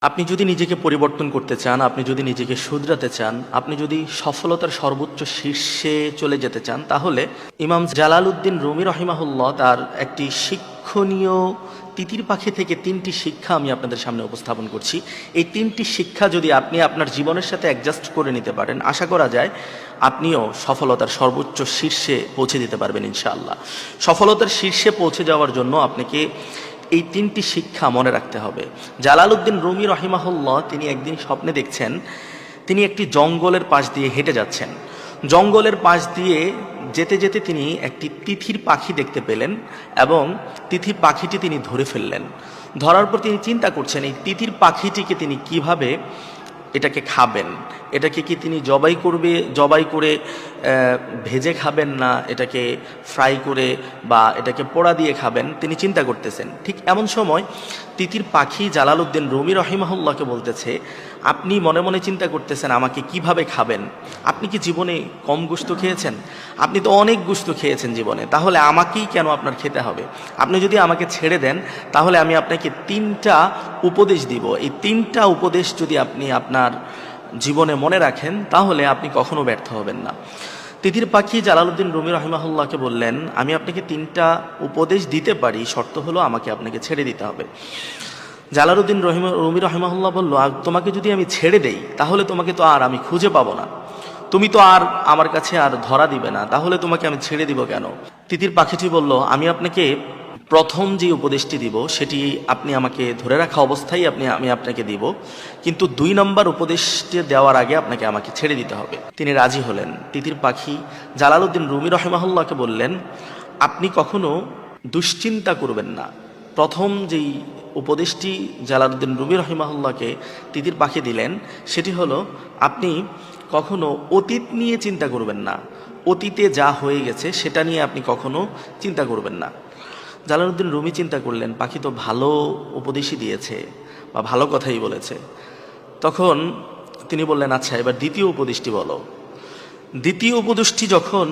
আপনি যদি নিজেকে পরিবর্তন করতে চান, আপনি যদি নিজেকে শুধরাতে চান, আপনি যদি সফলতার সর্বোচ্চ শীর্ষে চলে যেতে চান, তাহলে ইমাম জালালউদ্দিন রুমি রহিমাহুল্লাহ তার একটি শিক্ষণীয় তিতির পাখি থেকে 3টি শিক্ষা আমি আপনাদের সামনে উপস্থাপন করছি। এই 3টি শিক্ষা যদি আপনি আপনার জীবনের সাথে অ্যাডজাস্ট করে নিতে পারেন, আশা করা যায় আপনিও সফলতার সর্বোচ্চ শীর্ষে পৌঁছে দিতে পারবেন ইনশাআল্লাহ। সফলতার শীর্ষে পৌঁছে যাওয়ার জন্য আপনাকে এই 3টি শিক্ষা মনে রাখতে হবে। জালালউদ্দিন রুমি রহিমাহুল্লাহ তিনি একদিন স্বপ্নে দেখছেন তিনি একটি জঙ্গলের পাশ দিয়ে হেঁটে যাচ্ছেন। জঙ্গলের পাশ দিয়ে যেতে যেতে তিনি একটি তিথির পাখি দেখতে পেলেন এবং তিথির পাখিটি তিনি ধরে ফেললেন। ধরার পর তিনি চিন্তা করছেন এই তিথির পাখিটিকে তিনি কিভাবে এটাকে খাবেন। এটাকে কি তিনি জবাই করে ভেজে খাবেন, না এটাকে ফ্রাই করে বা এটাকে পোড়া দিয়ে খাবেন, তিনি চিন্তা করতেছেন। ঠিক এমন সময় তিতির পাখি জালালউদ্দিন রুমি রহিমাহুল্লাহকে বলতেছে, আপনি মনে মনে চিন্তা করতেছেন আমাকে কিভাবে খাবেন। আপনি কি জীবনে কম গোশত খেয়েছেন? আপনি তো অনেক গোশত খেয়েছেন জীবনে, তাহলে আমাকেই কেন আপনার খেতে হবে? আপনি যদি আমাকে ছেড়ে দেন তাহলে আমি আপনাকে 3টা উপদেশ দিব। এই 3টা উপদেশ যদি আপনি আপনার জীবনে মনে রাখেন তাহলে আপনি কখনো ব্যর্থ হবেন না। তিতির পাখি জালালউদ্দিন রুমি রহিমাহুল্লাহকে বললেন, আমি আপনাকে 3টা উপদেশ দিতে পারি, শর্ত হলো আমাকে আপনাকে ছেড়ে দিতে হবে। জালালউদ্দিন রুমি রহিমাহুল্লাহ বলল, তোমাকে যদি আমি ছেড়ে দেই তাহলে তোমাকে তো আর আমি খুঁজে পাবো না, তুমি তো আর আমার কাছে আর ধরা দিবে না, তাহলে তোমাকে আমি ছেড়ে দিব কেন? তিতির পাখিটি বলল, আমি আপনাকে প্রথম যে উপদেশটি দিব সেটি আপনি আমাকে ধরে রাখা অবস্থায় আমি আপনাকে দিব, কিন্তু 2 নম্বর উপদেশটি দেওয়ার আগে আপনাকে আমাকে ছেড়ে দিতে হবে। তিনি রাজি হলেন। তিতির পাখি জালালউদ্দিন রুমি রহিমাহুল্লাহকে বললেন, আপনি কখনো দুশ্চিন্তা করবেন না। প্রথম যেই উপদেশটি জালালউদ্দিন রুমি রহিমাহুল্লাহকে তিতির পাখি দিলেন সেটি হলো, আপনি কখনো অতীত নিয়ে চিন্তা করবেন না। অতীতে যা হয়ে গেছে সেটা নিয়ে আপনি কখনো চিন্তা করবেন না। জালালউদ্দিন রুমি চিন্তা করলেন, পাখি তো ভালো উপদেশই দিয়েছে বা ভালো কথাই বলেছে। তখন তিনি বললেন, আচ্ছা এবার দ্বিতীয় উপদেশটি বলো। দ্বিতীয় উপদেশটি যখন